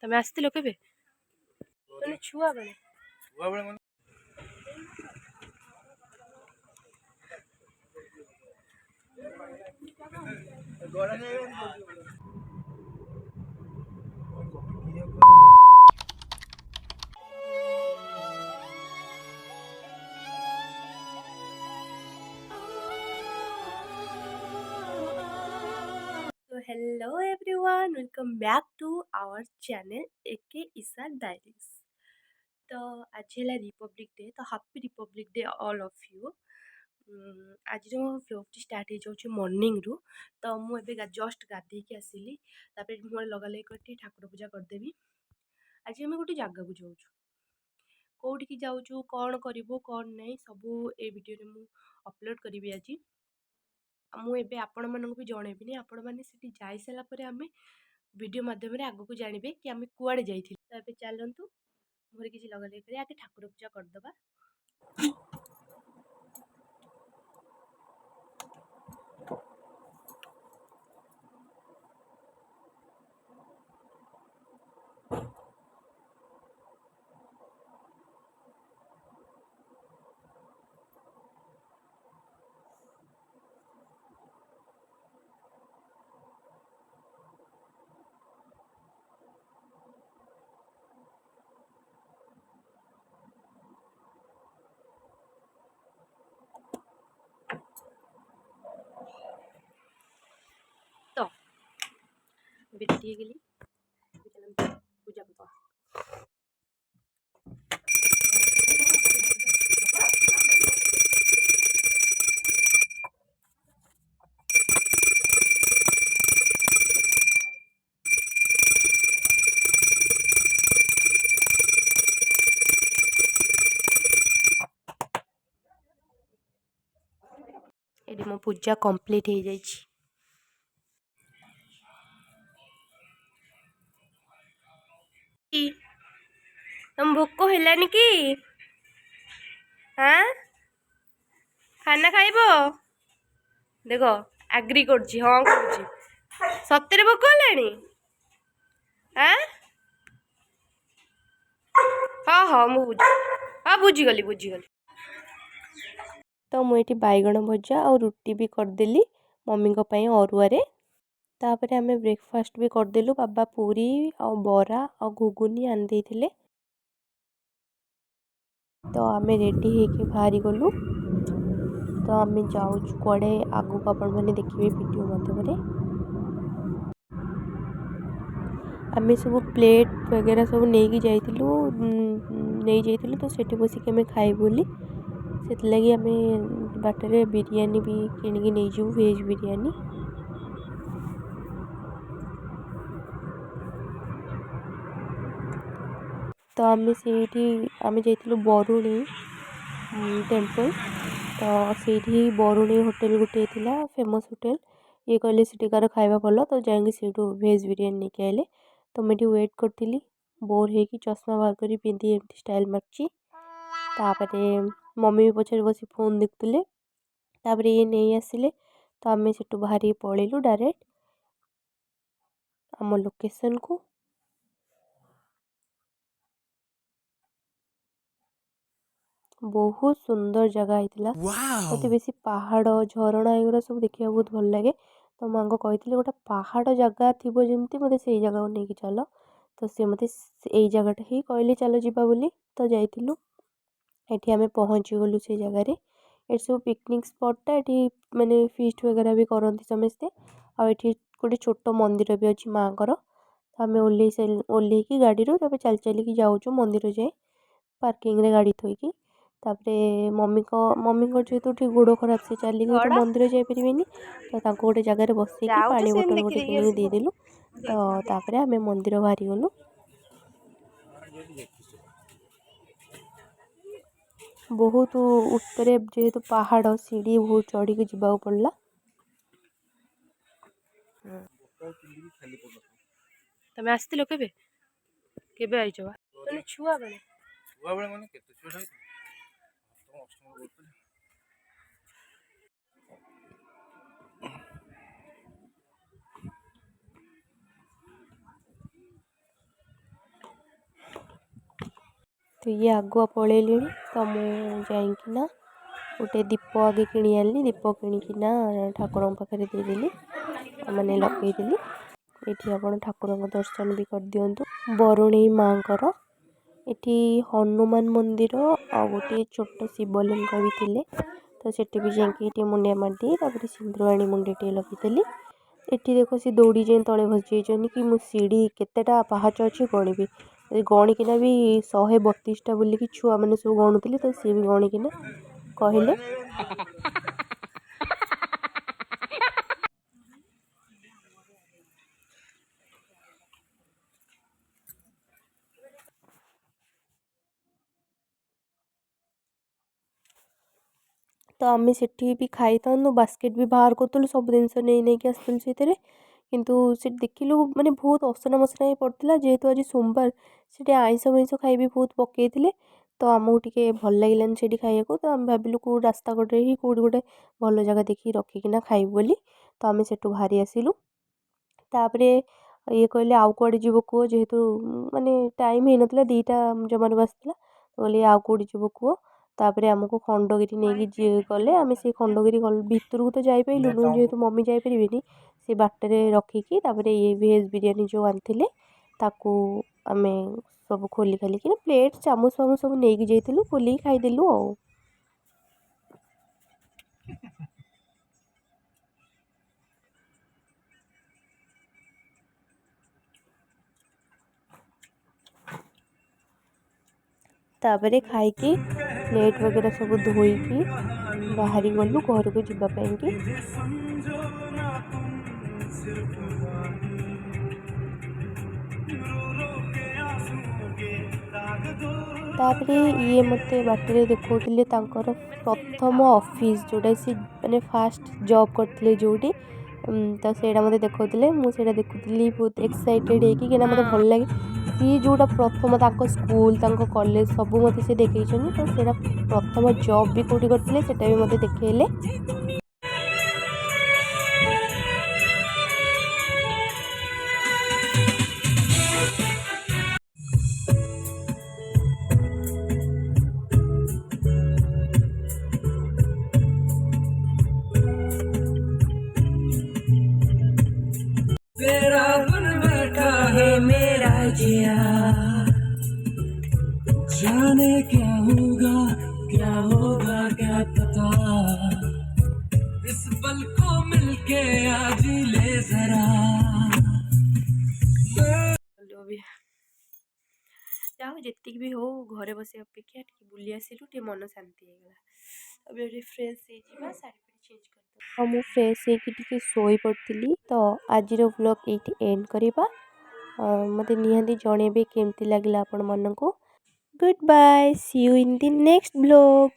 ତମେ ଆସିଥିଲ କେବେ? ମାନେ ଛୁଆ ବେଳେ? So hello everyone, welcome back to our channel AK Isa Diaries. तो आज है रिपब्लिक डे, तो happy Republic day all of you. आज व्लॉग स्टार्ट हो जाऊँ मॉर्निंग रु। तो मुझे जस्ट गाधे की आसिली मुझे लगा लगे कर ठाकुर पूजा करदेवी। आज आम गोटे जगह को जाऊँ, कौटी जाऊँ कौन करूँ कौन नहीं सबू ए वीडियो में अपलोड करी आज। मुझे आपण मानक भी जनइबी आपण मैंने जा सारापर आम वीडियो मध्यम आगक जानवे कि आम कुआड़े जाइए। तो ये चलतु मुझे किसी लगा लगे आगे ठाकुर पूजा करदे। तो बेटी गली पूजा करता। ये मो पूजा कंप्लीट हो जाए। तुम भोक हेलानी कि? हाँ खाना खाइब? देख आग्री कर हाँ कर सतरे भोक हेलानी? हाँ हाँ हाँ मु बुझी हाँ बुझीगली बुझीगली। तो मुझे बैगण भजा और रुटी भी करदेली मम्मी अरुआरे। तापर आम ब्रेकफास्ट भी करदेलु। बाबा पूरी आ बरा आ घुगुनी आन देथिले। तो आम रेडी होके बाहरी गलु। तो आम जाऊँ कड़े आगू आपण मैंने देखिए वीडियो मध्यम। आम सब प्लेट वगैरह सब नहीं जाइलु तो सेठी बसिक आम खाई बोली से लगी आम बाटर बिरयानी भी किनिकी नहीं जाऊ वेज बिरयानी। तो आम जाइलु बरुणी टेम्पल। तो से बरुणी होटेल गोटे थी फेमस होटेल। ये कहले सीटिकार खाଇବା भल तो जाइए वेज बिरयानी लेके आए। तो मुझे वेट करी बोर हो चश्मा बाहर कर पिंधि एमती स्टाइल मार्ची। मम्मी भी पछे बस फोन देखुले। ये नहीं आसिले तो आम से बाहर पलैलु डायरेक्ट आम लोकेशन को। बहुत सुंदर जगह होता। मत बेसी पहाड़ झरणा एगुरा सब देखा बहुत भल लगे। तो माँ कही गोटे पहाड़ जगह थी जमी मत से जगह को लेकिन चल। तो सी मत यही जगटा ही कहले चलो जावा बोली। तो जाइलु ये आम पहुँची गलु से जगार। ये सब पिकनिक स्पॉटा ये माने फीस्ट वगैरह भी करती समस्ते। आठी गोटे छोट मंदिर भी अच्छी माँ को। आम ओह्ल गाड़ी चल चल जाऊँ मंदिर जाए पार्किंग रे गाड़ी थोकी। मम्मी को जेहेतु गोड़ खराब से चलिक तो मंदिर जापरेनि। तो गोटे जगार बस पानी बोतल गोटे किनिक देदेलु। तो आम मंदिर बाहरी गलु। बहुत उत्तरे जेहेतु पहाड़ सीढ़ी बहुत चढ़ी के जावाक पड़ला। तमे आस्तिलो केबे केबे आइछ बा माने छुआ बेले माने केते छुआ तो अष्टम बोलते। तो ये आगुआ पलैली तो मुझे जाइकिना गोटे दीप आगे किणी आनी दीप किणिकिना ठाकुर पाखे देदेली मैंने लगेदेली ये आप ठाकुर दर्शन भी कर दिंतु बरुणेई माँ एठी हनुमान मंदिर आ गोटे छोट शिवलिंग भी थिले तो सेठी भी जाकि मुंडिया मारदी सिंदूर आनी मुंडे टे लगेदेली एठी देखो सी दौड़ी जाए तले भजी कि मु सीढ़ी केतेटा पाहाच अच्छी गणिबी गणिकिना भी 132टा बोलिकी छुआ मैंने सब गणुली तो सी भी गणिकिना कहले तो आम से भी खाई था बास्केट भी बाहर करूँ सब जिनस नहीं आसलु से किंतु से देखिलु माने बहुत असना मसना ही पड़ता जेहेतु आज सोमवार से आईस मैस खाई बहुत पकई तो आमको टे भल लगे से खाया तो आम भाविलु कौ रास्ता कड़े ही कौट गोटे भल जगह देखिए रखिकिना खाइबु बोली तो आम से बाहरी आसिलु तापर ये कहले आउ कड़े जीव कह जेहेतु माने टाइम हो ना 2टा जमार आसला तो कहले आउ कौटे जीव कह तापर आमको खंडगिरी नहीं कि गले आम से खंडगिरी भितर को तो जापरलुनु जेहेतु मम्मी जापरेनि से बाटर रखिकी ये भेज बिरियानी जो आनी ताकू आम सब खोली खाली कि प्लेट चामच फामच सब नहीं जाइलु खोलिकी खाईदेलु आ तापर खाई प्लेट वगैरह सब धोईकी बाहरी गलु घर को जावाई तापर ये मत बाटर देखते प्रथम ऑफिस जोटा सी मैंने फास्ट जॉब करते जोटी तो सैटा मत देखते मुझे देखुली बहुत एक्साइटेड होगी मत भल लगे सी जोटा प्रथम स्कूल कॉलेज सब मत से देखी तो सैटा प्रथम जॉब भी कौटी करते भी मत देखले तेरा बन बैठा है मेरा जिया जाने क्या होगा क्या पता इस पल को मिलके आज ले जरा जाओ जितक भी हो घरे बस अपेक्षा बुली आसिलु मन शांति हो गला फ्रेश शाढ़ी चेंज कर मुझे फ्रेश होगी शोई पड़ी तो आज व्लॉग ये एंड करवा मत निहाती जनइबे केमती लगे आपण मन को good bye see you in the next vlog.